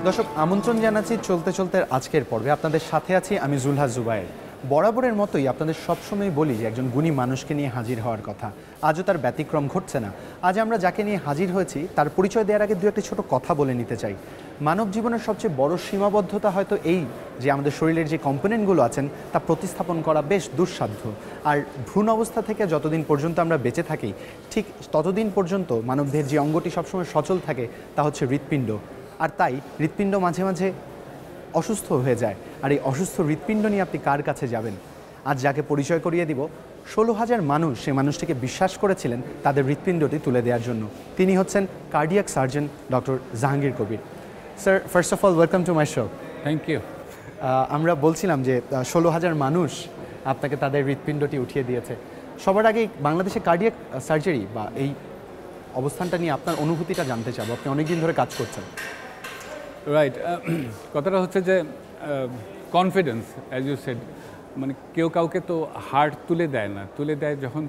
দর্শক আমন্ত্রণ জানাচ্ছি চলতে চলতে আজকের পর্বে আপনাদের সাথে আছি আমি জুলহাস জুবায়ের। বরাবরের মতোই আপনাদের সবসময় বলি যে একজন গুণী মানুষকে নিয়ে হাজির হওয়ার কথা, আজও তার ব্যতিক্রম ঘটছে না। আজ আমরা যাকে নিয়ে হাজির হয়েছি তার পরিচয় দেওয়ার আগে দু একটি ছোট কথা বলে নিতে চাই। মানব জীবনের সবচেয়ে বড় সীমাবদ্ধতা হয়তো এই যে আমাদের শরীরের যে কম্পোনেন্টগুলো আছেন তা প্রতিস্থাপন করা বেশ দুঃসাধ্য। আর ভ্রূণ অবস্থা থেকে যতদিন পর্যন্ত আমরা বেঁচে থাকি ঠিক ততদিন পর্যন্ত মানবদেহের যে অঙ্গটি সবসময় সচল থাকে তা হচ্ছে হৃৎপিণ্ড। আর তাই হৃৎপিণ্ড মাঝে মাঝে অসুস্থ হয়ে যায়। আর এই অসুস্থ হৃৎপিণ্ড নিয়ে আপনি কার কাছে যাবেন? আজ যাকে পরিচয় করিয়ে দিব, 16,000 মানুষ সে মানুষটিকে বিশ্বাস করেছিলেন তাদের হৃৎপিণ্ডটি তুলে দেওয়ার জন্য। তিনি হচ্ছেন cardiac surgeon doctor Jahangir Kabir. Sir, first of all welcome to my show. Thank you. আমরা বলছিলাম যে 16,000 মানুষ আপনাকে তাদের হৃৎপিণ্ডটি উঠিয়ে দিয়েছে। সবার আগে বাংলাদেশে কার্ডিয়াক সার্জারি বা এই অবস্থানটা নিয়ে আপনার অনুভূতিটা জানতে চাবো। আপনি অনেকদিন ধরে কাজ করছেন। রাইট, কথাটা হচ্ছে যে কনফিডেন্স, অ্যাজ ইউ সেড, মানে কেউ কাউকে তো হার্ট তুলে দেয় না, তুলে দেয় যখন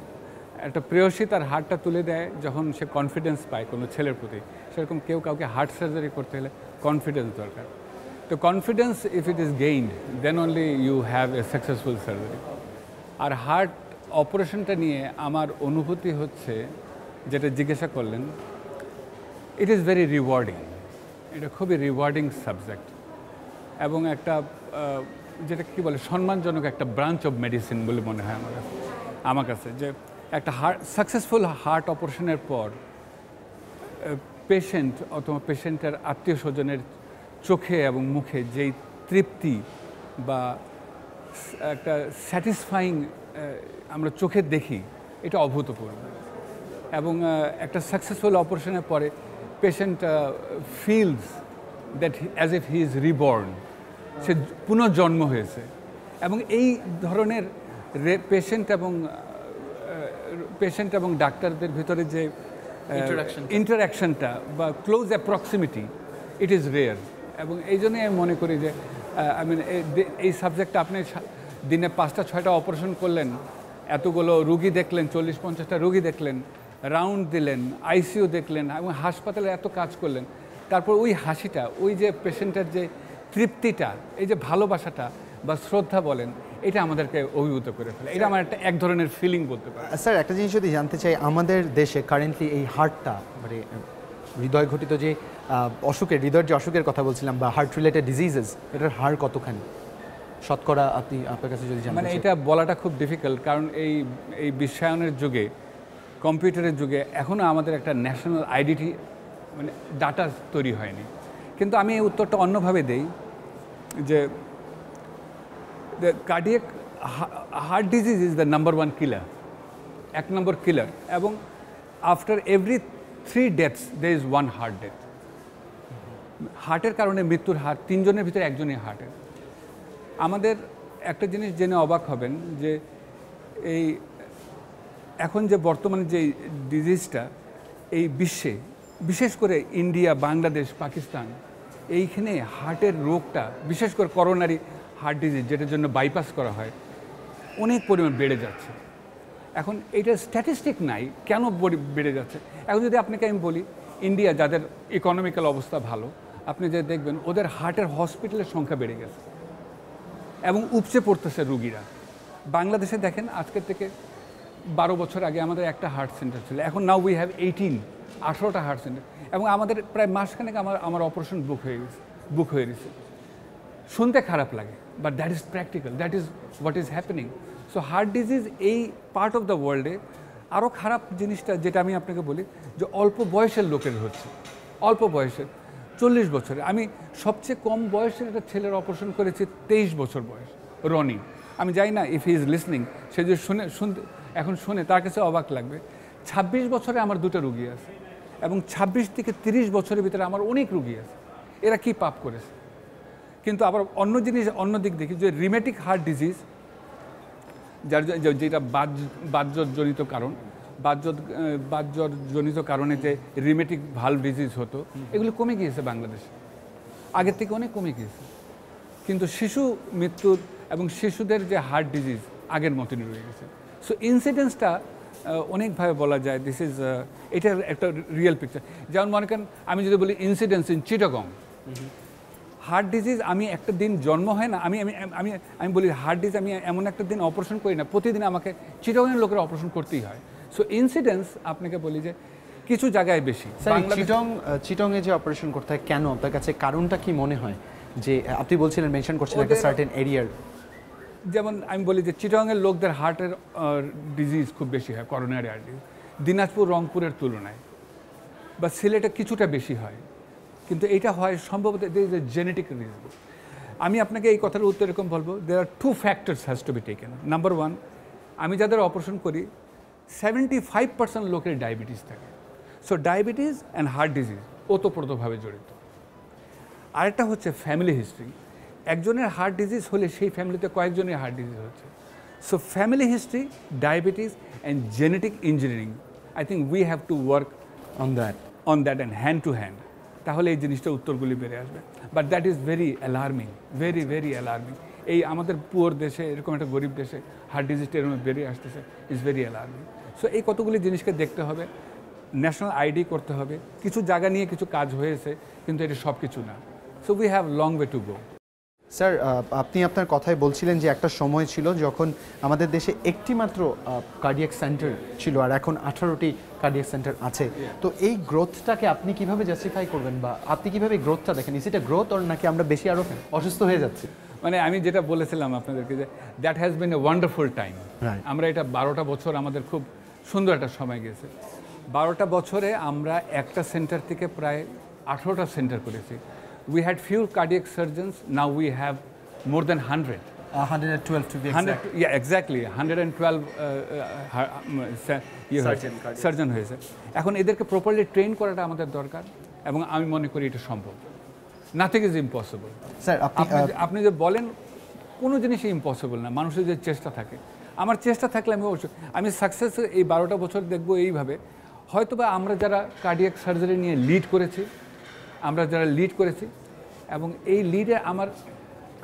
একটা প্রেয়সী তার হার্টটা তুলে দেয় যখন সে কনফিডেন্স পায় কোনো ছেলের প্রতি। সেরকম কেউ কাউকে হার্ট সার্জারি করতে হলে কনফিডেন্স দরকার। তো confidence if it is gained then only you have a successful surgery. আর হার্ট অপারেশনটা নিয়ে আমার অনুভূতি হচ্ছে, যেটা জিজ্ঞাসা করলেন, ইট ইজ ভেরি রিওয়ার্ডিং। এটা খুবই রিওয়ার্ডিং সাবজেক্ট এবং একটা যেটা কী বলে সম্মানজনক একটা ব্রাঞ্চ অফ মেডিসিন বলে মনে হয় আমার কাছে যে একটা সাকসেসফুল হার্ট অপারেশনের পর পেশেন্ট অথবা পেশেন্টের আত্মীয় স্বজনের চোখে এবং মুখে যেই তৃপ্তি বা একটা স্যাটিসফাইং আমরা চোখে দেখি, এটা অভূতপূর্ব। এবং একটা সাকসেসফুল অপারেশনের পরে patient feels that as if he is reborn, সে পুনর্জন্ম হয়েছে। এবং এই ধরনের পেশেন্ট এবং ডাক্তারদের ভিতরে যে ইন্টারাকশনটা বা ক্লোজ অ্যাপ্রক্সিমিটি, ইট ইজ রেয়ার। এবং এই জন্যই আমি মনে করি যে এই সাবজেক্টটা আপনি দিনে 5টা-6টা অপারেশন করলেন, এতগুলো রুগী দেখলেন, 40-50টা রুগী দেখলেন, রাউন্ড দিলেন, আইসিইউ দেখলেন এবং হাসপাতালে এত কাজ করলেন, তারপর ওই হাসিটা, ওই যে পেশেন্টের যে তৃপ্তিটা, এই যে ভালোবাসাটা বা শ্রদ্ধা বলেন, এটা আমাদেরকে অভিভূত করে ফেলে। এটা আমার এক ধরনের ফিলিং বলতে পারে। স্যার, একটা জিনিস যদি জানতে চাই, আমাদের দেশে কারেন্টলি এই হার্টটা মানে হৃদয় ঘটিত যে অসুখের, হৃদয়ের যে অসুখের কথা বলছিলাম বা হার্ট রিলেটেড ডিজিজেস, এটার হার কতখানি শতকরা আপনার কাছে যদি জানেন? মানে এটা বলাটা খুব ডিফিকাল্ট, কারণ এই বিশ্বায়নের যুগে, কম্পিউটারের যুগে এখনও আমাদের একটা ন্যাশনাল আইডেন্টি মানে ডাটা তৈরি হয়নি। কিন্তু আমি এই উত্তরটা অন্যভাবে দেই যে the cardiac heart disease is the number 1 কিলার, 1 নম্বর কিলার। এবং after every 3 deaths there is 1 heart death. হার্টের কারণে মৃত্যুর হার 3 জনের ভিতরে 1 জনই হার্টের। আমাদের একটা জিনিস জেনে অবাক হবেন যে এই এখন যে বর্তমানে যে ডিজিজটা এই বিশ্বে, বিশেষ করে ইন্ডিয়া, বাংলাদেশ, পাকিস্তান, এইখানে হার্টের রোগটা, বিশেষ করে করোনারি হার্ট ডিজিজ, যেটার জন্য বাইপাস করা হয়, অনেক পরিমাণ বেড়ে যাচ্ছে। এখন এইটার স্ট্যাটিস্টিক নাই কেন বেড়ে যাচ্ছে। এখন যদি আপনাকে আমি বলি, ইন্ডিয়া যাদের ইকোনমিক্যাল অবস্থা ভালো, আপনি যে দেখবেন ওদের হার্টের হসপিটালের সংখ্যা বেড়ে গেছে এবং উপচে পড়তেছে রুগীরা। বাংলাদেশে দেখেন, আজকের থেকে 12 বছর আগে আমাদের একটা হার্ট সেন্টার ছিল, এখন নাও উই হ্যাভ 18টা হার্ট সেন্টার। এবং আমাদের প্রায় মাসখানেক আমার অপারেশন বুক হয়ে গেছে। শুনতে খারাপ লাগে, but that is practical, that is what is happening. So heart disease এই পার্ট অফ দ্য ওয়ার্ল্ডে আরও খারাপ জিনিসটা, যেটা আমি আপনাকে বলি, যে অল্প বয়সের লোকের হচ্ছে, অল্প বয়সের, 40 বছরে। আমি সবচেয়ে কম বয়সের একটা ছেলের অপারেশন করেছি, 23 বছর বয়স, রনি। আমি জানি না ইফ হি ইজ লিসনিং, সে যে এখন শুনে তার কাছে অবাক লাগবে। 26 বছরে আমার 2টা রুগী আছে এবং 26 থেকে 30 বছরের ভিতরে আমার অনেক রুগী আছে। এরা কি পাপ করেছে? কিন্তু আবার অন্য দিক দেখি যে রিমেটিক হার্ট ডিজিজ, যেটা বাহ্যজনিত কারণ, বাহ্যজনিত কারণে যে রিমেটিক ভালভ ডিজিজ হতো, এগুলো কমে গিয়েছে বাংলাদেশে, আগের থেকে অনেক কমে গিয়েছে। কিন্তু শিশু মৃত্যুর এবং শিশুদের যে হার্ট ডিজিজ আগের মতনই রয়ে গেছে। সো ইনসিডেন্সটা অনেকভাবে বলা যায়, দিস ইজ এটার একটা রিয়েল পিকচার। যেমন মনে করেন, আমি যদি বলি incidence in Chittagong, heart disease আমি একটা দিন জন্ম হয় না, আমি আমি আমি আমি বলি হার্ট ডিজিজ আমি এমন একটা দিন অপারেশন করি না, প্রতিদিন আমাকে চিটাগাংয়ের লোকের অপারেশন করতেই হয়। সো ইনসিডেন্স আপনাকে বলি যে কিছু জায়গায় বেশি। চিটংয়ে যে অপারেশন করতে হয় কেন, আপনার কাছে কারণটা কি মনে হয়? যে আপনি বলছিলেন, মেনশন করছিলেন একটা সার্টেন এরিয়ার, যেমন আমি বলি যে চিটাগাংয়ের লোকদের হার্টের ডিজিজ খুব বেশি হয়, করোনারি হার্ট ডিজিজ, দিনাজপুর রংপুরের তুলনায়, বা সিলেটে কিছুটা বেশি হয়, কিন্তু এটা হয় সম্ভবত জেনেটিক রিজন। আমি আপনাকে এই কথার উত্তর এরকম বলবো, দেয়ার আর 2 factors has to be taken. Number 1, আমি যাদের অপারেশন করি 75% লোকের ডায়াবেটিস থাকে। So diabetes and heart disease ওতপ্রোতভাবে জড়িত। আরেকটা হচ্ছে ফ্যামিলি হিস্ট্রি। একজনের হার্ট ডিজিজ হলে সেই ফ্যামিলিতে কয়েকজনের হার্ট ডিজিজ হচ্ছে। So family history, diabetes and genetic engineering, I think we have to work on that and hand to hand, তাহলে এই জিনিসটা উত্তরগুলি বেড়ে আসবে। But that is very alarming, very very alarming. এই আমাদের পুয়ার দেশে, এরকম একটা গরিব দেশে হার্ট ডিজিজটা এরকম বেড়ে আসতেছে, ইজ ভেরি অ্যালার্মিং। সো এই কতগুলি জিনিসকে দেখতে হবে, ন্যাশনাল আইডি করতে হবে। কিছু জায়গা নিয়ে কিছু কাজ হয়েছে, কিন্তু এটা সব কিছু না। So we have long way to go. Sir, আপনি আপনার কথায় বলছিলেন যে একটা সময় ছিল যখন আমাদের দেশে একটি মাত্র কার্ডিয়াক সেন্টার ছিল, আর এখন 18টি কার্ডিয়াক সেন্টার আছে। তো এই গ্রোথটাকে আপনি কিভাবে জাস্টিফাই করবেন, বা আপনি কিভাবে গ্রোথটা দেখেন? Is it A growth, or নাকি আমরা বেশি আরও অসুস্থ হয়ে যাচ্ছি? মানে আমি যেটা বলেছিলাম আপনাদেরকে, যে that has been a wonderful time. Right. আমরা এটা 12টা বছর আমাদের খুব সুন্দর একটা সময় গেছে। 12টা বছরে আমরা একটা সেন্টার থেকে প্রায় 18টা সেন্টার করেছি। We had few cardiac surgeons, now we have more than 100। 112 to be exact. Exactly 112 surgeon হয়েছে। এখন এদেরকে প্রপারলি ট্রেন করাটা আমাদের দরকার, এবং আমি মনে করি এটা সম্ভব। Nothing is impossible. স্যার, আপনি যে বলেন, কোনো জিনিসই ইম্পসিবল না, মানুষের যে চেষ্টা থাকে। আমার চেষ্টা থাকলে আমি সাকসেস এই 12টা বছর দেখবো এইভাবে। হয়তোবা আমরা যারা কার্ডিয়াক সার্জারি নিয়ে লিড করেছি, এবং এই লিডে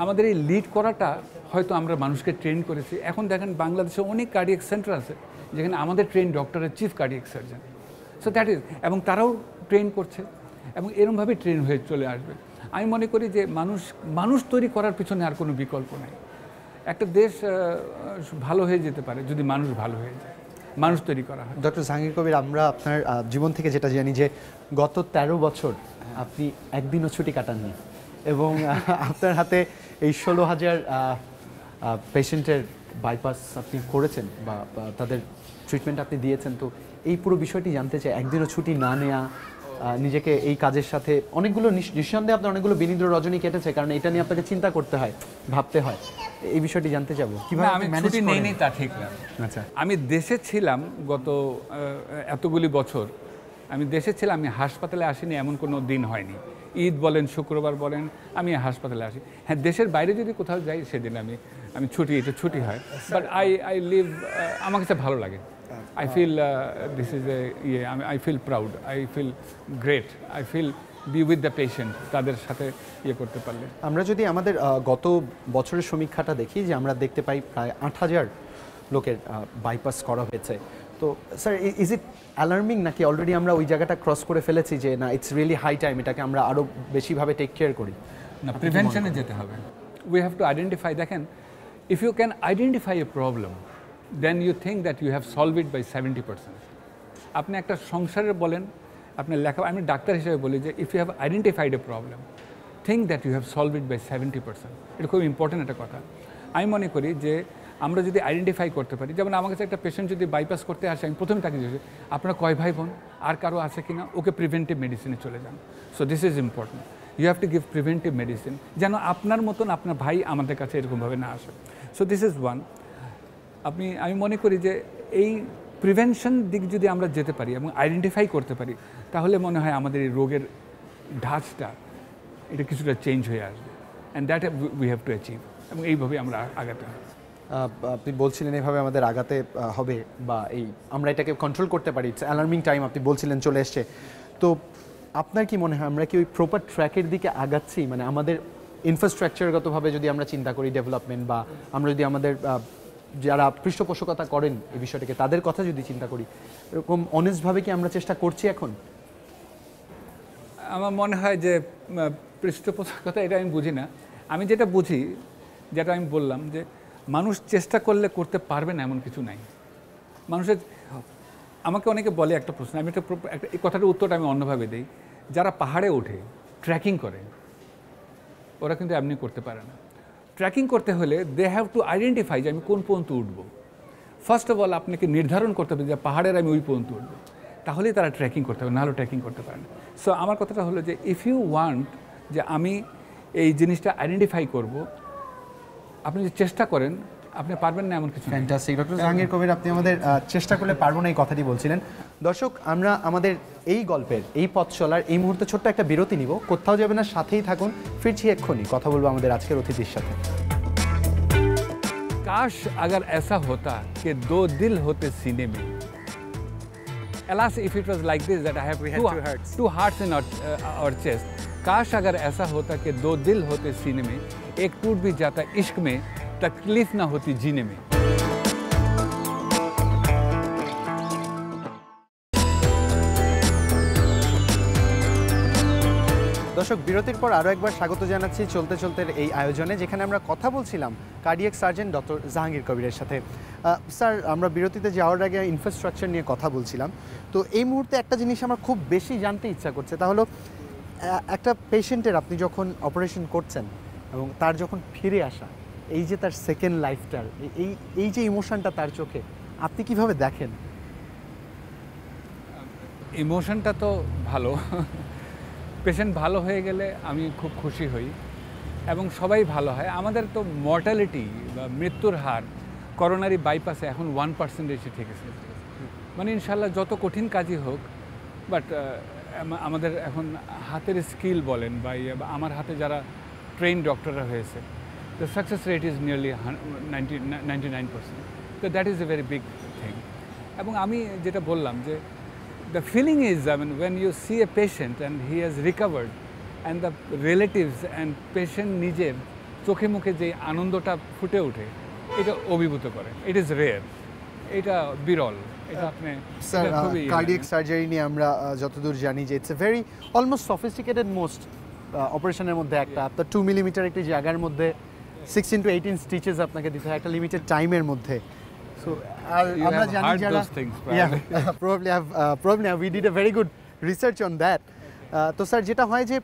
আমাদের এই লিড করাটা হয়তো আমরা মানুষকে ট্রেন করেছি। এখন দেখেন বাংলাদেশে অনেক কার্ডিয়াক সেন্টার আছে যেখানে আমাদের ট্রেন ডক্টরের chief cardiac surgeon. So that is, এবং তারাও ট্রেন করছে, এবং এরমভাবে ট্রেন হয়ে চলে আসবে। আমি মনে করি যে মানুষ তৈরি করার পিছনে আর কোনো বিকল্প নাই। একটা দেশ ভালো হয়ে যেতে পারে যদি মানুষ ভালো হয়ে যায়, মানুষ তৈরি করা হয়। ডক্টর জাহাঙ্গীর কবির, আমরা আপনার জীবন থেকে যেটা জানি যে গত 13 বছর আপনি একদিনও ছুটি কাটাননি, এবং আপনার হাতে এই 16,000 পেশেন্টের বাইপাস আপনি করেছেন, বা তাদের ট্রিটমেন্ট আপনি দিয়েছেন। তো এই পুরো বিষয়টি জানতে চাই, একদিনও ছুটি না নেওয়া, নিজেকে এই কাজের সাথে অনেকগুলো নিঃসন্দেহে আপনার অনেকগুলো বিনিদ্র রজনী কেটেছে, কারণ এটা নিয়ে আপনাকে চিন্তা করতে হয়, ভাবতে হয়। এই বিষয়টি জানতে যাবো কিভাবে আমি ছুটি নেইনি তা ঠিক না। আচ্ছা, আমি দেশে ছিলাম গত এতগুলি বছর, আমি দেশে ছিলাম, আমি হাসপাতালে আসিনি এমন কোনো দিন হয়নি। ঈদ বলেন, শুক্রবার বলেন, আমি হাসপাতালে আসি। হ্যাঁ, দেশের বাইরে যদি কোথাও যাই সেদিন আমি ছুটি হয়। বাট আই লিভ, আমার কাছে ভালো লাগে। I feel this is I feel proud, I feel great, I feel be with the patient, তাদের সাথে করতে পারলে। আমরা যদি আমাদের গত বছরের সমীক্ষাটা দেখি, যে আমরা দেখতে পাই প্রায় 8,000 লোকের বাইপাস করা হয়েছে। তো স্যার, ইজ ইট অ্যালার্মিং, নাকি অলরেডি আমরা ওই জায়গাটা ক্রস করে ফেলেছি, যে না, ইটস রিয়েলি হাই টাইম এটাকে আমরা আরও বেশিভাবে টেক কেয়ার করি? না, প্রিভেনশনে যেতে হবে। We have to identify. দেখেন, if you can identify a problem, then you think that you have solve it by 70%। আপনি একটা সংসারের বলেন, আপনার আমি ডাক্তার হিসেবে বলি যে if you have identified a problem, think that you have solve it by 70%। এটা খুব ইম্পর্টেন্ট একটা কথা। আমি মনে করি যে আমরা যদি আইডেন্টিফাই করতে পারি, যেমন আমার কাছে একটা পেশেন্ট যদি বাইপাস করতে আসে, আমি প্রথমে তাকে জিজ্ঞেস, আপনারা কয় ভাই বোন, আর কারো আছে কি না, ওকে প্রিভেন্টিভ মেডিসিনে চলে যান। So this is important, you have to give preventive medicine, যেন আপনার মতন আপনার ভাই আমাদের কাছে এরকমভাবে না আসে। So this is one. আমি মনে করি যে এই প্রিভেনশন দিক যদি আমরা যেতে পারি এবং আইডেন্টিফাই করতে পারি, তাহলে মনে হয় আমাদের এই রোগের ঢাঁচটা এটা কিছুটা চেঞ্জ হয়ে আসবে, and that we have to achieve, এবং এইভাবে আমরা আগাতে হবে। আপনি বলছিলেন এভাবে আমাদের আগাতে হবে, বা আমরা এটাকে কন্ট্রোল করতে পারি। ইটস অ্যালার্মিং টাইম আপনি বলছিলেন চলে এসছে। তো আপনার কি মনে হয় আমরা কি ওই প্রপার ট্র্যাকের দিকে আগাচ্ছি? মানে আমাদের ইনফ্রাস্ট্রাকচারগতভাবে যদি আমরা চিন্তা করি ডেভেলপমেন্ট, বা আমরা যদি আমাদের যারা পৃষ্ঠপোষকতা করেন এই বিষয়টাকে, তাদের কথা যদি চিন্তা করি, এরকম অনেস্টভাবে কি আমরা চেষ্টা করছি এখন? আমার মনে হয় যে পৃষ্ঠপোষকতা এটা আমি বুঝি না। আমি যেটা বুঝি, যেটা আমি বললাম, যে মানুষ চেষ্টা করলে করতে পারবে না এমন কিছু নাই। মানুষের আমাকে অনেকে বলে একটা প্রশ্ন, আমি এই কথাটার উত্তরটা আমি অন্যভাবে দিই। যারা পাহাড়ে ওঠে, ট্রেকিং করে, ওরা কিন্তু এমনি করতে পারে না। ট্রেকিং করতে হলে দে হ্যাভ টু আইডেন্টিফাই যে আমি কোন পর্যন্ত উঠবো। ফার্স্ট অফ অল আপনাকে নির্ধারণ করতে হবে যে পাহাড়ের আমি ওই পর্যন্ত উঠবো, তাহলেই তারা ট্রেকিং করতে হবে, নাহলে ট্রেকিং করতে পারে না। সো আমার কথাটা হলো যে ইফ ইউ ওয়ান্ট যে আমি এই জিনিসটা আইডেন্টিফাই করব, আপনি যে চেষ্টা করেন, আপনি পারবেন না এমন কিছু। ফ্যান্টাস্টিক ডক্টর জাহাঙ্গীর কবির, আপনি আমাদের চেষ্টা করলে পারবো না এই কথাটি বলছিলেন। দর্শক, আমরা আমাদের এই গল্পের এই পথ চলার এই মুহূর্তে ছোট্ট একটা বিরতি নিব, কোথাও যাবে না, সাথেই থাকুন। ফিরছি এক্ষুনি, কথা বলবো আমাদের আজকের অতিথির সাথে। काश अगर ऐसा होता कि दो दिल होते सीने में. Alas, if it was like this that I have two hearts in our chest. काश अगर ऐसा होता कि दो दिल होते सीने में, एक टूट भी जाता इश्क में, तकलीफ ना होती जीने में. দর্শক, বিরতির পর আরও একবার স্বাগত জানাচ্ছি চলতে চলতে এই আয়োজনে, যেখানে আমরা কথা বলছিলাম কার্ডিয়াক সার্জন ডক্টর জাহাঙ্গীর কবিরের সাথে। স্যার, আমরা বিরতিতে যাওয়ার আগে ইনফ্রাস্ট্রাকচার নিয়ে কথা বলছিলাম। তো এই মুহূর্তে একটা জিনিস আমার খুব বেশি জানতে ইচ্ছা করছে, তা হলো একটা পেশেন্টের আপনি যখন অপারেশন করছেন এবং তার যখন ফিরে আসা, এই যে তার সেকেন্ড লাইফটার এই যে ইমোশনটা তার চোখে, আপনি কিভাবে দেখেন? ইমোশনটা তো ভালো, পেশেন্ট ভালো হয়ে গেলে আমি খুব খুশি হই এবং সবাই ভালো হয়। আমাদের তো মর্টালিটি বা মৃত্যুর হার করোনারি বাইপাসে এখন 1% এসে ঠেকেছে। মানে ইনশাল্লাহ যত কঠিন কাজই হোক, বাট আমাদের এখন হাতের স্কিল বলেন বা আমার হাতে যারা ট্রেন ডক্টররা হয়েছে, the success rate is nearly 99%। তো that is a very big thing. এবং আমি যেটা বললাম যে the feeling is, I mean, when you see a patient and he has recovered and the relatives and patient নিজের চোখে মুখে যে আনন্দটা ফুটে ওঠে, এটা অভিভূত করে। ইট ইজ রেয়ার, এটা বিরল। এটা আপনি স্যার, কার্ডিয়াক সার্জারি নিয়ে আমরা যতদূর জানি যে it's a very almost sophisticated most অপারেশনের মধ্যে একটা। আপনার 2 মিলিমিটার একটি জায়গার মধ্যে 16 to 18 স্টিচেস আপনাকে দিতে হয় একটা লিমিটেড টাইমের মধ্যে। So, আমরা জানি যারা probably we did a very good research on that. তো স্যার, যেটা হয় যে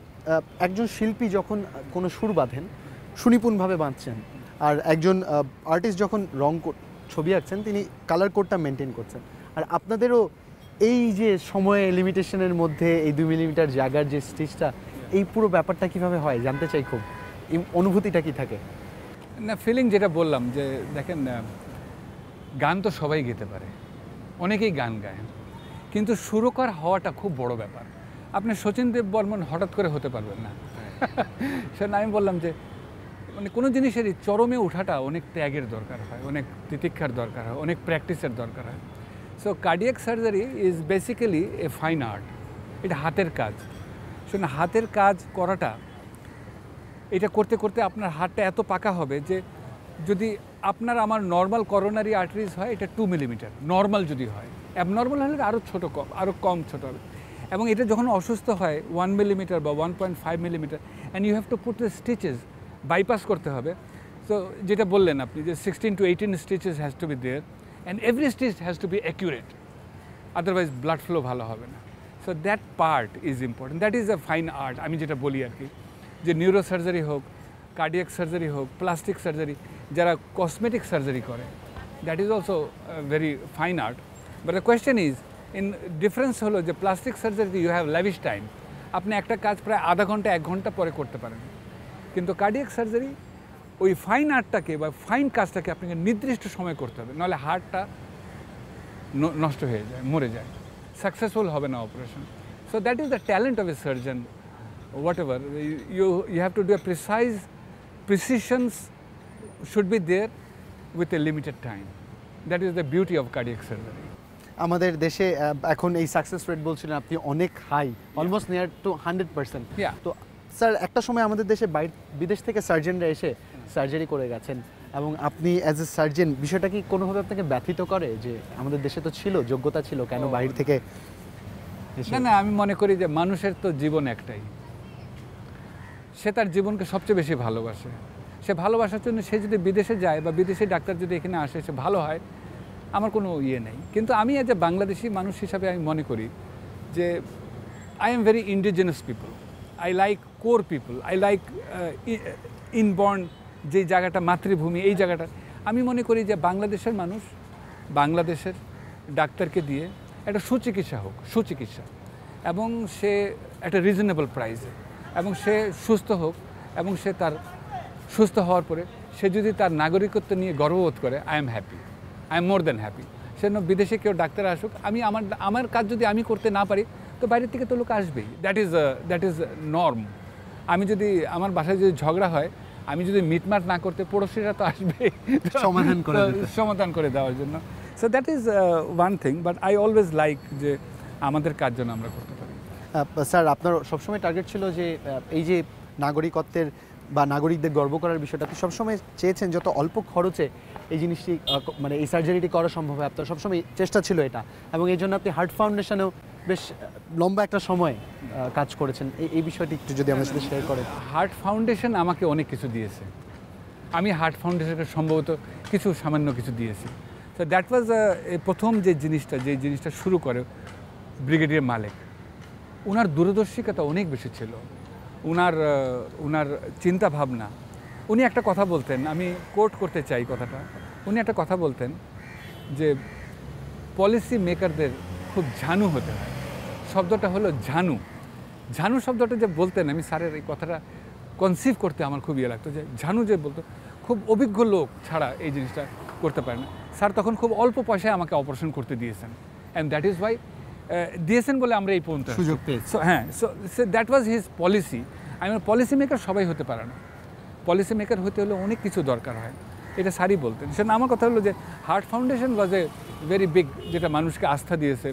একজন শিল্পী যখন কোনো সুর বাঁধেন, সুনিপুণভাবে বাঁধছেন, আর একজন আর্টিস্ট যখন ছবি আঁকছেন, তিনি কালার কোডটা মেনটেন করছেন। আর আপনাদেরও এই যে সময় লিমিটেশনের মধ্যে এই 2 মিলিমিটার জায়গার যে স্টিচটা, এই পুরো ব্যাপারটা কিভাবে হয় জানতে চাই খুব। অনুভূতিটা কি থাকে? না, ফিলিং যেটা বললাম যে দেখেন, গান তো সবাই গেতে পারে, অনেকেই গান গায়, কিন্তু সুরকার হওয়াটা খুব বড় ব্যাপার। আপনি শচীন দেব বর্মন হঠাৎ করে হতে পারবেন না। সেটা আমি বললাম যে মানে কোনো জিনিসেরই চরমে ওঠাটা অনেক ত্যাগের দরকার হয়, অনেক তিতিক্ষার দরকার হয়, অনেক প্র্যাকটিসের দরকার হয়। So cardiac surgery is basically A fine art. এটা হাতের কাজ। শুনুন, হাতের কাজ করাটা, এটা করতে করতে আপনার হাতটা এত পাকা হবে যে যদি আপনার আমার নর্মাল করোনারি আর্টারিজ হয়, এটা 2 মিলিমিটার নর্মাল যদি হয়, অ্যাবনর্মাল হলে আরও কম ছোট হবে। এবং এটা যখন অসুস্থ হয় 1 মিলিমিটার বা 1.5 millimetre, and you have to put the stitches, bypass করতে হবে। সো যেটা বললেন আপনি যে 16 to 18 stitches has to be there, and every stitch has to be accurate, otherwise blood flow ভালো হবে না। So that part is important, that is a fine art. আমি যেটা বলি আর কি, যে নিউরো সার্জারি হোক, কার্ডিয়াক সার্জারি হোক, প্লাস্টিক সার্জারি, যারা কসমেটিক সার্জারি করে, that is also very fine art. But the question is, in difference হলো যে প্লাস্টিক সার্জারিতে ইউ হ্যাভ ল্যাভিশ টাইম, আপনি একটা কাজ প্রায় আধা ঘন্টা 1 ঘন্টা পরে করতে পারেন। কিন্তু কার্ডিয়াক সার্জারি ওই ফাইন আর্টটাকে বা ফাইন কাজটাকে আপনাকে নির্দিষ্ট সময় করতে হবে, নাহলে হার্টটা নষ্ট হয়ে যায়, মরে যায়, সাকসেসফুল হবে না operation. So that is the talent of A surgeon, whatever. You have to do a precisions should be there with a limited time. That is the beauty of cardiac surgery. আমাদের দেশে এখন এই success rate বলছিলেন আপনি অনেক high, almost near to 100%। তো sir, একটা সময় আমাদের দেশে বিদেশ থেকে সার্জনরা এসে সার্জারি করে গেছেন, এবং আপনি অ্যাজ এ সার্জন বিষয়টা কি কোনোভাবে আপনাকে ব্যথিত করে যে আমাদের দেশে তো ছিল, যোগ্যতা ছিল, কেন বাইরে থেকে? না না, আমি মনে করি যে মানুষের তো জীবন একটাই, সে তার জীবনকে সবচেয়ে বেশি ভালোবাসে। সে ভালোবাসার জন্য সে যদি বিদেশে যায় বা বিদেশি ডাক্তার যদি এখানে আসে, সে ভালো হয়, আমার কোনো ইয়ে নেই। কিন্তু আমি এজ এ বাংলাদেশি মানুষ হিসাবে আমি মনে করি যে I am very indigenous people, I like core people, I like inborn যে জায়গাটা মাতৃভূমি, এই জায়গাটা আমি মনে করি যে বাংলাদেশের মানুষ বাংলাদেশের ডাক্তারকে দিয়ে একটা সুচিকিৎসা হোক, সুচিকিৎসা, এবং সে একটা রিজনেবল প্রাইসে, এবং সে সুস্থ হোক, এবং সে তার সুস্থ হওয়ার পরে সে যদি তার নাগরিকত্ব নিয়ে গর্ববোধ করে, I am happy, I am more than happy. সেজন্য বিদেশে কেউ ডাক্তার আসুক, আমি আমার কাজ যদি আমি করতে না পারি, তো বাইরের থেকে তো লোক আসবেই। That is norm. আমি যদি আমার বাসায় যদি ঝগড়া হয়, আমি যদি মিটমাট না করতে, পড়োশিরা তো আসবেই সমাধান করে দেওয়ার জন্য। So that is one thing, but I always like যে আমাদের কাজ যেন আমরা করতে পারি। স্যার, আপনার সবসময় টার্গেট ছিল যে এই যে নাগরিকত্বের বা নাগরিকদের গর্ব করার বিষয়টা, আপনি সবসময় চেয়েছেন যত অল্প খরচে এই জিনিসটি মানে এই সার্জারিটি করা সম্ভব হয়, আপনার সবসময় চেষ্টা ছিল এটা, এবং এই জন্য আপনি হার্ট ফাউন্ডেশনেও বেশ লম্বা একটা সময় কাজ করেছেন। এই বিষয়টি একটু যদি আমার সাথে শেয়ার করেন। হার্ট ফাউন্ডেশন আমাকে অনেক কিছু দিয়েছে, আমি হার্ট ফাউন্ডেশনকে সম্ভবত কিছু সামান্য কিছু দিয়েছি। তো দ্যাট ওয়াজ প্রথম যে জিনিসটা শুরু করে ব্রিগেডিয়ার মালেক, ওনার দূরদর্শিকতা অনেক বেশি ছিল, ওনার চিন্তা ভাবনা। উনি একটা কথা বলতেন, আমি কোট করতে চাই কথাটা, উনি একটা কথা বলতেন যে পলিসি মেকারদের খুব ঝানু হতে হয়। শব্দটা হলো ঝানু। ঝানু শব্দটা যে বলতেন, আমি স্যারের এই কথাটা কনসিভ করতে আমার খুব ইয়ে লাগতো, যে ঝানু যে বলতো, খুব অভিজ্ঞ লোক ছাড়া এই জিনিসটা করতে পারে না। স্যার তখন খুব অল্প পয়সায় আমাকে অপারেশন করতে দিয়েছেন, অ্যান্ড দ্যাট ইজ ওয়াই দিয়েছেন বলে আমরা এই পর্যন্ত সুযোগ পেয়েছি। সো হ্যাঁ, so that was his policy. আমি পলিসি মেকার সবাই হতে পারে না, পলিসি মেকার হতে হলে অনেক কিছু দরকার হয়, এটা স্যারই বলতেন। সেটা আমার কথা হলো যে heart foundation was a very big, যেটা মানুষকে আস্থা দিয়েছে,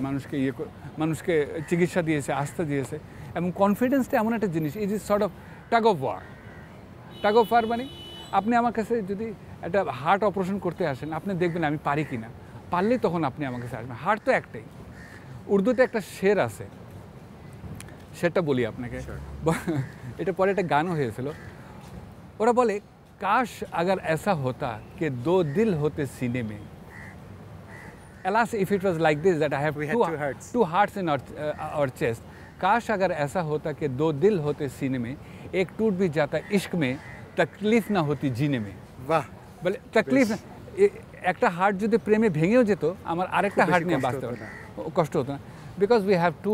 মানুষকে চিকিৎসা দিয়েছে, আস্থা দিয়েছে, এবং কনফিডেন্সটা এমন একটা জিনিস, it is sort of tug of war. Tug of war মানে আপনি আমার কাছে যদি একটা হার্ট অপারেশন করতে আসেন, আপনি দেখবেন আমি পারি কি না, পারলেই তখন আপনি আমার কাছে আসবেন। হার্ট তো একটাই। উর্দুতে একটা শের আছে, সেটা বলি আপনাকে, এটা পরে একটা গানও হয়েছিল। ওরা বলে, কাশ আগার ऐसा होता कि दो दिल होते सीने में, alas if it was like this that I have two hearts in our chest, काश अगर ऐसा होता कि दो दिल होते सीने में, एक टूट भी जाता इश्क में, तकलीफ ना होती जीने में। বাহ, বলে তকলিফ, একটা হার্ট যদি প্রেমে ভেঙেও যেত, আমার আরেকটা হার্ট নিয়ে বাঁচতে হতো না, কষ্ট হতো না, because we have two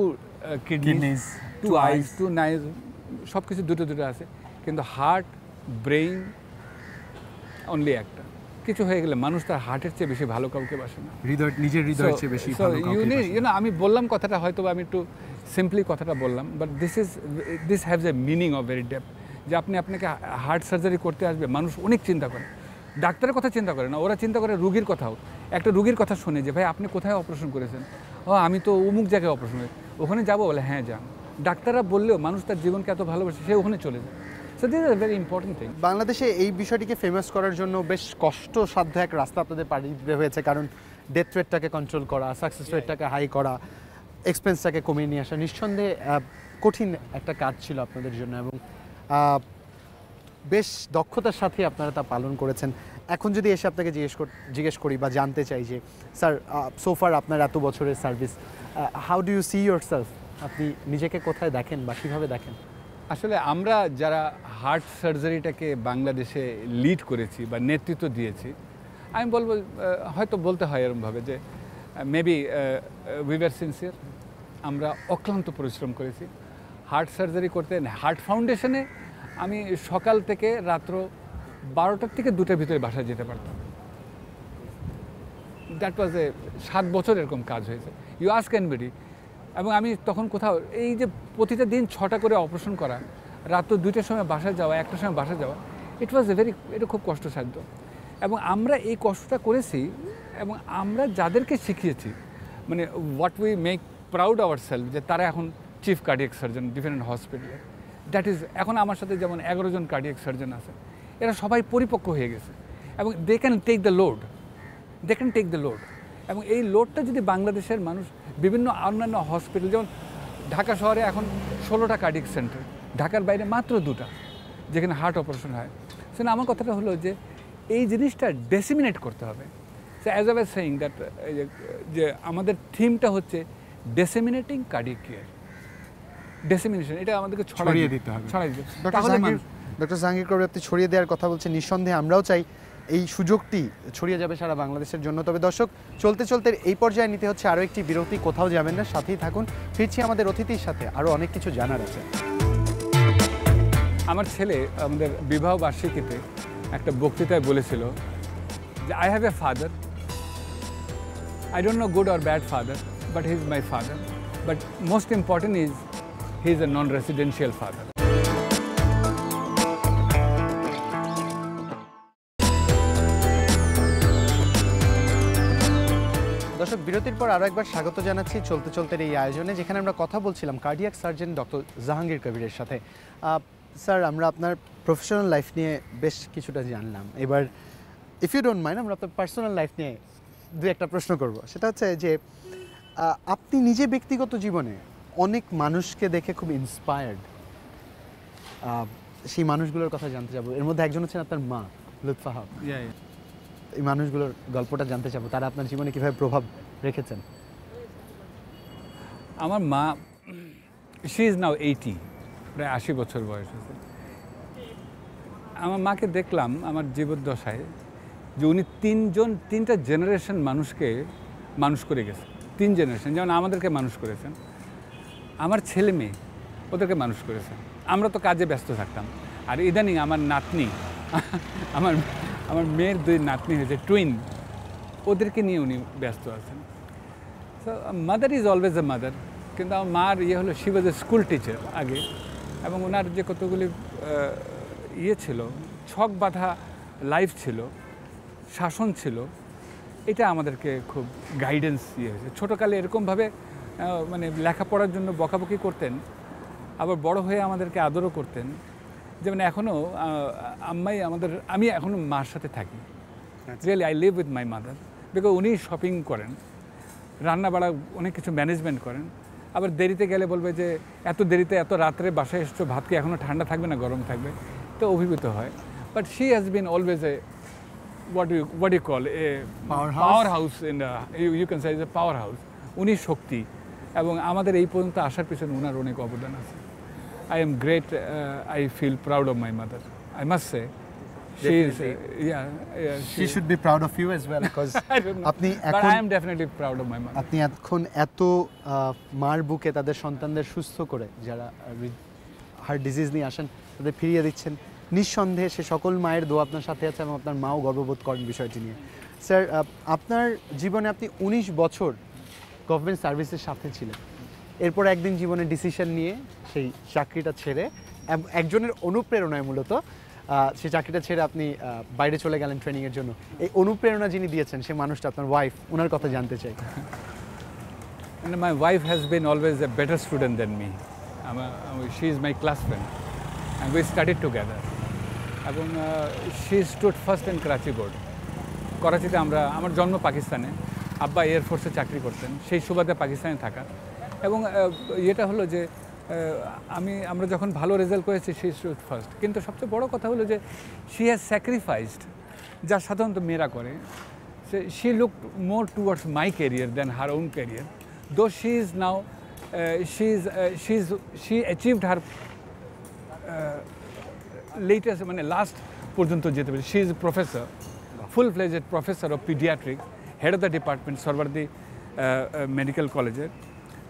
kidneys, two eyes, two knees, সব কিছু দুটো আছে, কিন্তু হার্ট ব্রেইন অনলি একটা। কিছু হয়ে গেলে মানুষ তার হার্টের চেয়ে বেশি ভালো কাউকে বাসে না, নিজের হৃদয়ের চেয়ে বেশি ভালো কাউকে বাসে না। আমি বললাম কথাটা, হয়তো আমি একটু সিম্পলি কথাটা বললাম, but this haves a meaning of very depth. যে আপনাকে হার্ট সার্জারি করতে আসবে, মানুষ অনেক চিন্তা করে, ডাক্তারের কথা চিন্তা করে না, ওরা চিন্তা করে রুগীর কথাও। একটা রুগীর কথা শুনে যে, ভাই আপনি কোথায় অপারেশন করেছেন? ও আমি তো অমুক জায়গায় অপারেশন করেছি, ওখানে যাবো? বলে হ্যাঁ যান। ডাক্তাররা বললেও মানুষ তার জীবনকে এত ভালোবাসে, সে ওখানে চলে যায়। So this is a very important thing. বাংলাদেশে এই বিষয়টিকে ফেমাস করার জন্য বেশ কষ্টসাধ্য এক রাস্তা আপনাদের পাড়ি দিতে হয়েছে, কারণ ডেথ রেটটাকে কন্ট্রোল করা, সাকসেস রেটটাকে হাই করা, এক্সপেন্সটাকে কমিয়ে নিয়ে আসা নিঃসন্দেহে কঠিন একটা কাজ ছিল আপনাদের জন্য, এবং বেশ দক্ষতার সাথে আপনারা তা পালন করেছেন। এখন যদি এসে আপনাকে জিজ্ঞেস করি বা জানতে চাই যে স্যার, সোফার আপনার এত বছরের service, how do you see yourself, আপনি নিজেকে কোথায় দেখেন বা কীভাবে দেখেন? আসলে আমরা যারা হার্ট সার্জারিটাকে বাংলাদেশে লিড করেছি বা নেতৃত্ব দিয়েছি, আমি বলবো, হয়তো বলতে হয় এরকমভাবে যে মেবি উই ওয়্যার সিনসিয়ার, আমরা অক্লান্ত পরিশ্রম করেছি হার্ট সার্জারি করতে। হার্ট ফাউন্ডেশনে আমি সকাল থেকে রাত্র 12টার থেকে 2টার ভিতরে বাসায় যেতে পারতাম। দ্যাট ওয়াজ 7 বছর এরকম কাজ হয়েছে, ইউ আস্ক এনিবডি। এবং আমি তখন কোথাও এই যে প্রতিটা দিন 6টা করে অপারেশন করা, রাত্র 2টার সময় বাসায় যাওয়া, 1টার সময় বাসায় যাওয়া, এটা খুব কষ্টসাধ্য। এবং আমরা এই কষ্টটা করেছি, এবং আমরা যাদেরকে শিখিয়েছি, মানে what we make proud our self, যে তারা এখন চিফ কার্ডিয়াক সার্জন ডিফারেন্ট হসপিটালে। দ্যাট ইজ, এখন আমার সাথে যেমন 11 জন কার্ডিয়াক সার্জন আছে, এরা সবাই পরিপক্ক হয়ে গেছে, এবং they can take the load, এবং এই লোডটা যদি বাংলাদেশের মানুষ বিভিন্ন অন্যান্য হসপিটাল, যেমন ঢাকা শহরে এখন 16টা কার্ডিয়াক সেন্টার, ঢাকার বাইরে মাত্র 2টা যেখানে হার্ট অপারেশন হয়। সেখানে আমার কথাটা হলো যে এই জিনিসটা ডেসিমিনেট করতে হবে। So as I was saying that যে আমাদের থিমটা হচ্ছে ডেসিমিনেটিং কার্ডিয়াক কেয়ার, ডেসিমিনেশন, এটা আমাদেরকে ছড়িয়ে দিতে হবে। তাহলে ডক্টর জাহাঙ্গীর কবির, আপনি ছড়িয়ে দেওয়ার কথা বলছেন, নিঃসন্দেহে আমরাও চাই এই সুযোগটি ছড়িয়ে যাবে সারা বাংলাদেশের জন্য। তবে দর্শক, চলতে চলতে এই পর্যায়ে নিতে হচ্ছে আরও একটি বিরতি। কোথাও যাবেন না, সাথেই থাকুন। ফিরছি আমাদের অতিথির সাথে, আরও অনেক কিছু জানার আছে। আমার ছেলে আমাদের বিবাহ বার্ষিকীতে একটা বক্তৃতায় বলেছিল যে I have a father, I don't know good or bad father, but he is my father, but most important is he is A non residential father. দর্শক, বিরতির পর আরও একবার স্বাগত জানাচ্ছি চলতে চলতে এই আয়োজনে, যেখানে আমরা কথা বলছিলাম কার্ডিয়াক সার্জন ডক্টর জাহাঙ্গীর কবিরের সাথে। স্যার, আমরা আপনার প্রফেশনাল লাইফ নিয়ে বেশ কিছুটা জানলাম। এবার ইফ ইউ ডোন্ট মাইন্ড, আমরা আপনার পার্সোনাল লাইফ নিয়ে দু একটা প্রশ্ন করব। সেটা হচ্ছে যে আপনি নিজে ব্যক্তিগত জীবনে অনেক মানুষকে দেখে খুব ইন্সপায়ার্ড, সেই মানুষগুলোর কথা জানতে চাবো। এর মধ্যে একজন হচ্ছেন আপনার মা, লুৎফা হক। এই মানুষগুলোর গল্পটা জানতে চাবো, তারা আপনার জীবনে কীভাবে প্রভাব রেখেছেন। আমার মা, শি ইজ নাও 80, প্রায় 80 বছর বয়স হয়েছে। আমার মাকে দেখলাম আমার জীবদ্দশায় যে উনি তিনটা জেনারেশন মানুষকে মানুষ করে গেছেন। 3 জেনারেশন, যেমন আমাদেরকে মানুষ করেছেন, আমার ছেলে মেয়ে ওদেরকে মানুষ করেছেন। আমরা তো কাজে ব্যস্ত থাকতাম। আর ইদানিং আমার নাতনি, আমার মেয়ের 2 নাতনি হয়েছে, টুইন, ওদেরকে নিয়ে উনি ব্যস্ত আছেন। So mother is always a mother. কিন্তু আমার মার হলো, she was A school teacher আগে, এবং ওনার যে কতগুলি ছিল, ছক বাঁধা লাইফ ছিল, শাসন ছিল, এটা আমাদেরকে খুব গাইডেন্স হয়েছে। ছোটোকালে এরকমভাবে মানে লেখাপড়ার জন্য বকাবকি করতেন, আবার বড় হয়ে আমাদেরকে আদরও করতেন। যেমন এখনও আমি এখনও মার সাথে থাকি। Really I live with my mother, because উনি শপিং করেন, রান্না বাড়া অনেক কিছু ম্যানেজমেন্ট করেন। আবার দেরিতে গেলে বলবে যে এত দেরিতে এত রাত্রে বাসায় এসছো, ভাত কি এখনও ঠান্ডা থাকবে না গরম থাকবে, তো অভিভূত হয়। But she has been always a what you call a powerhouse in you can say is a powerhouse. উনি শক্তি, এবং আমাদের এই পর্যন্ত আসার পিছনে ওনার অনেক অবদান আছে। I am great, I feel proud of my mother, I must say. She should be proud of you as well, because আপনি এখন, but I am definitely proud of my mother. আপনি এখন এত মার বুকে তাদের সন্তানদের সুস্থ করে, যারা হার্ট ডিজিজ নিয়ে আসেন, তাদের ফিরিয়ে দিচ্ছেন। নিঃসন্দেহে সে সকল মায়ের দোয়া আপনার সাথে আছে, এবং আপনার মাও গর্ববোধ করেন বিষয়টি নিয়ে। স্যার, আপনার জীবনে আপনি 19 বছর গভর্নমেন্ট সার্ভিসের সাথে ছিলেন। এরপর একদিন জীবনে ডিসিশন নিয়ে সেই চাকরিটা ছেড়ে, একজনের অনুপ্রেরণায় মূলত সেই চাকরিটা ছেড়ে আপনি বাইরে চলে গেলেন ট্রেনিংয়ের জন্য। এই অনুপ্রেরণা যিনি দিয়েছেন, সে মানুষটা আপনার ওয়াইফ, ওনার কথা জানতে চাই। My wife has been always a better student than me. She is my class friend, and we studied together. এবং she stood first in Karachi board. করাচিতে আমার জন্ম পাকিস্তানে, আব্বা এয়ারফোর্সে চাকরি করতেন, সেই সুবাদে পাকিস্তানে থাকা। এবং এটা হলো যে আমরা যখন ভালো রেজাল্ট করেছি, শি স্টুড ফার্স্ট। কিন্তু সবচেয়ে বড় কথা হলো যে শি হ্যাজ স্যাক্রিফাইসড, যা সাধারণত মেয়েরা করে। She look more towards my career than her own career, though she is now she achieved her latest, মানে লাস্ট পর্যন্ত যেতে পারে। She is professor, full fledged professor of paediatrics, head of the department, Suhrawardy medical কলেজের।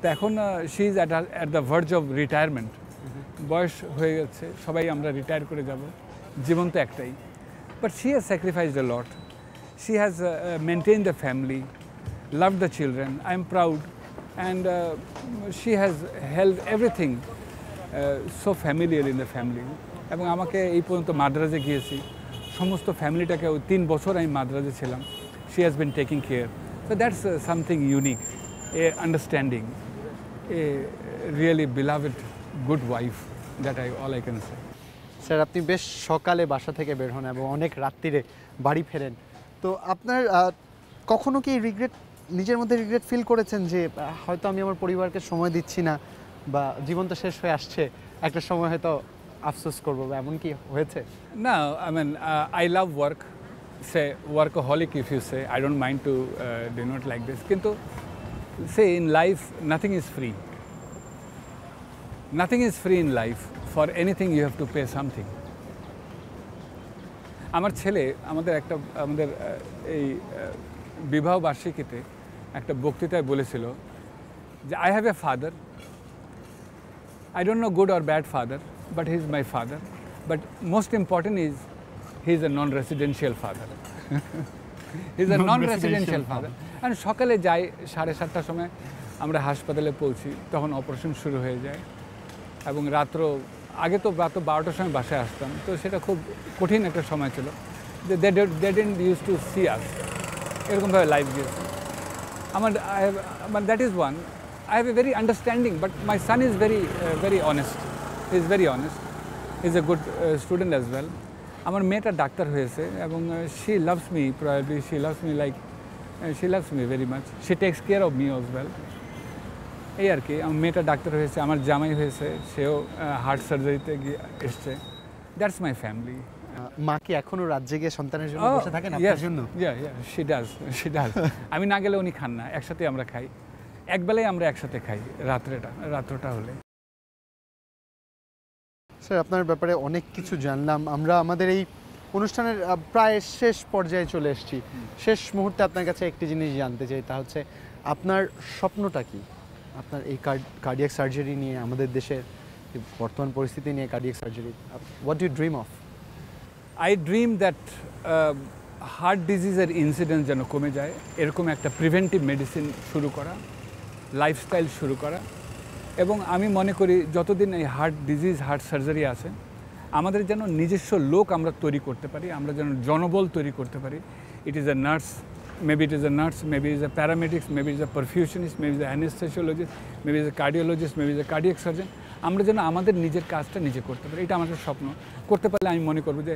তো এখন she is at the verge of retirement. বয়স হয়ে গেছে, সবাই আমরা রিটায়ার করে যাব, জীবন তো একটাই। But she has sacrificed A lot, she has maintain the family, love the children. I am proud, and she has help everything so familiar in the family. এবং আমাকে এই পর্যন্ত মাদ্রাজে গিয়েছি, সমস্ত ফ্যামিলিটাকে 3 বছর আমি মাদ্রাজে ছিলাম। She has been taking care. So that's something unique, A understanding, a really beloved good wife, that all I can say. Sir, আপনি বেশ সকালে বাসা থেকে বের হন এবং অনেক রাত্রিরে বাড়ি ফেরেন। তো আপনার কখনো কি নিজের মধ্যে রিগ্রেট ফিল করেছেন যে হয়তো আমি আমার পরিবারকে সময় দিচ্ছি না, বা জীবন তো শেষ হয়ে আসছে, একটা সময় হয়তো আফসোস করবো, বা এমন কি হয়েছে? No, I mean, I love work. Say workaholic if you say. I don't mind to denote like this. Kintu, say in life, nothing is free. Nothing is free in life. For anything, you have to pay something. আমার ছেলে আমাদের এই বিবাহ বার্ষিকীতে একটা বক্তৃতায় বলেছিল যে I have a father, I don't know good or bad father, but he is my father, but most important is he is A non residential father. He is A non residential father. And সকালে যাই 7:30টার সময় আমরা হাসপাতালে পৌঁছি, তখন operation শুরু হয়ে যায়, এবং আগে তো রাত 12টার সময় বাসায় আসতাম, তো সেটা খুব কঠিন একটা সময় ছিল যে they didn't use to see us, এরকমভাবে লাইফ গিয়েছে আমার। That is one, I have a very understanding, but my son is very honest, he is very honest, he is a good student as well. আমার মেয়েটা doctor হয়েছে এবং she loves me, probably she loves me like she loves me very much, she takes care of me as well. এই আর কি, আমার মেয়েটা doctor হয়েছে, আমার জামাই হয়েছে, সেও হার্ট সার্জারিতে গিয়ে এসছে। That's my family. মা কি এখনো রাত জেগে সন্তানের জন্য বসে থাকেন আপনার জন্য? She does. আমি না গেলে উনি খান না, একসাথে আমরা খাই, একবেলায় আমরা একসাথে খাই রাত্রটা হলে। স্যার, আপনার ব্যাপারে অনেক কিছু জানলাম আমরা। আমাদের এই অনুষ্ঠানের প্রায় শেষ পর্যায়ে চলে এসেছি। শেষ মুহূর্তে আপনার কাছে একটি জিনিস জানতে চাই, তা হচ্ছে আপনার স্বপ্নটা কি? আপনার এই কার্ডিয়াক সার্জারি নিয়ে, আমাদের দেশের বর্তমান পরিস্থিতি নিয়ে cardiac surgery, what do you dream of? I dream that heart ডিজিজের ইনসিডেন্স যেন কমে যায়, এরকম একটা প্রিভেন্টিভ মেডিসিন শুরু করা, লাইফস্টাইল শুরু করা। এবং আমি মনে করি যতদিন এই হার্ট সার্জারি আছে, আমাদের যেন নিজস্ব লোক আমরা তৈরি করতে পারি, আমরা যেন জনবল তৈরি করতে পারি। ইট is a nurse, maybe it is a nurse, maybe it is a paramedics, maybe it is a perfusionist, maybe it is an anesthesiologist, maybe it is a cardiologist, maybe it is a cardiac surgeon. আমরা যেন আমাদের নিজের কাজটা নিজে করতে পারি, এটা আমাদের স্বপ্ন। করতে পারলে আমি মনে করব যে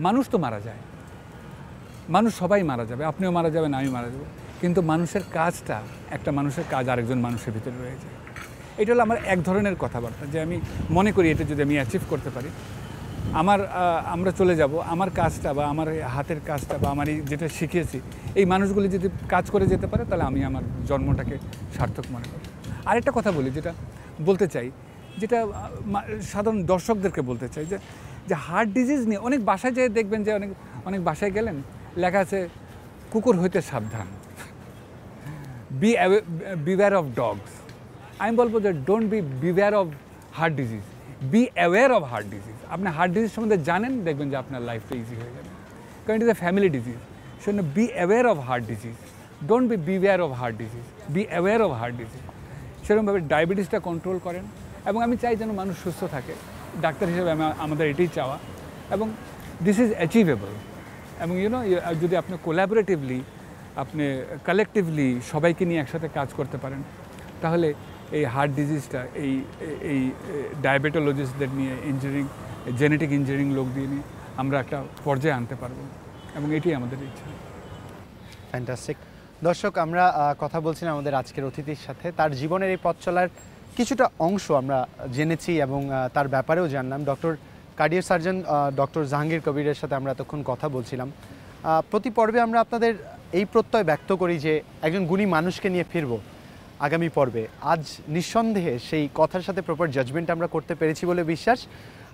মানুষ তো মারা যায়, মানুষ সবাই মারা যাবে, আপনিও মারা যাবেন, আমি মারা যাব, কিন্তু মানুষের কাজটা, একটা মানুষের কাজ আরেকজন মানুষের ভিতরে রয়ে যায়। এটা হলো আমার এক ধরনের কথাবার্তা, যে আমি মনে করি এটা যদি আমি অ্যাচিভ করতে পারি, আমরা চলে যাব, আমার কাজটা বা আমার হাতের কাজটা বা আমার যেটা শিখিয়েছি, এই মানুষগুলি যদি কাজ করে যেতে পারে, তাহলে আমি আমার জন্মটাকে সার্থক মনে করি। আরেকটা কথা বলি, যেটা বলতে চাই, যেটা সাধারণ দর্শকদেরকে বলতে চাই, যে হার্ট ডিজিজ নিয়ে অনেক বাসায় যেয়ে দেখবেন যে অনেক বাসায় গেলেন লেখা আছে কুকুর হইতে সাবধান, বিওয়্যার অফ ডগস। আমি বলবো যে don't beware of heart disease, be aware of heart disease. আপনি হার্ট ডিজিজ সম্বন্ধে জানেন, দেখবেন যে আপনার লাইফটা ইজি হয়ে যাবে, কারণ it is a family disease. সেজন্য be aware of heart disease, don't beware of heart disease, be aware of heart disease. সেরকমভাবে ডায়াবেটিসটা কন্ট্রোল করেন, এবং আমি চাই যেন মানুষ সুস্থ থাকে। ডাক্তার হিসেবে আমাদের এটাই চাওয়া, এবং দিস ইজ অ্যাচিভেবল। এবং যদি আপনি কোলাবোরেটিভলি, আপনি কালেকটিভলি সবাইকে নিয়ে একসাথে কাজ করতে পারেন, তাহলে এই হার্ট ডিজিজটা এই ডায়াবেটোলজিস্টদের নিয়ে, জেনেটিক ইঞ্জিনিয়ারিং লোক দিয়ে নিয়ে আমরা একটা পর্যায়ে আনতে পারবো, এবং এটাই আমাদের ইচ্ছা। ফ্যান্টাস্টিক। দর্শক, আমরা কথা বলছিলাম আমাদের আজকের অতিথির সাথে, তার জীবনের এই পথ চলার কিছুটা অংশ আমরা জেনেছি এবং তার ব্যাপারেও জানলাম। কার্ডিয়াক সার্জন ডক্টর জাহাঙ্গীর কবিরের সাথে আমরা এতক্ষণ কথা বলছিলাম। প্রতি পর্বে আমরা আপনাদের এই প্রত্যয় ব্যক্ত করি যে একজন গুণী মানুষকে নিয়ে ফিরব আগামী পর্বে। আজ নিঃসন্দেহে সেই কথার সাথে প্রপার জাজমেন্ট আমরা করতে পেরেছি বলে বিশ্বাস।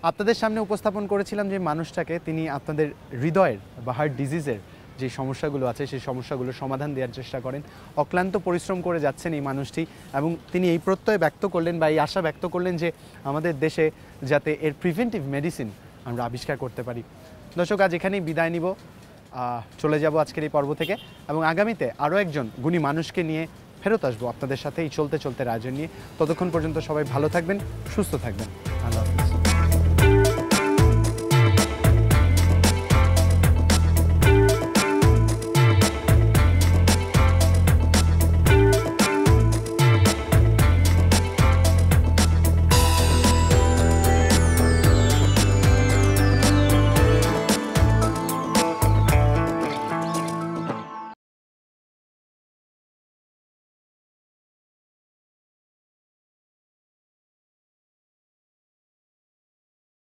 আপনাদের সামনে উপস্থাপন করেছিলাম যে মানুষটাকে, তিনি আপনাদের হৃদয়ের বা হার্ট ডিজিজের যে সমস্যাগুলো আছে সেই সমস্যাগুলো সমাধান দেওয়ার চেষ্টা করেন। অক্লান্ত পরিশ্রম করে যাচ্ছেন এই মানুষটি, এবং তিনি এই প্রত্যয় ব্যক্ত করলেন বা এই আশা ব্যক্ত করলেন যে আমাদের দেশে যাতে এর প্রিভেন্টিভ মেডিসিন আমরা আবিষ্কার করতে পারি। দর্শক, আজ এখানেই বিদায় নিব, চলে যাব আজকের এই পর্ব থেকে, এবং আগামীতে আরও একজন গুণী মানুষকে নিয়ে ফেরত আসবো আপনাদের সাথে এই চলতে চলতে আয়োজন নিয়ে। ততক্ষণ পর্যন্ত সবাই ভালো থাকবেন, সুস্থ থাকবেন। আল্লাহ হাফেজ।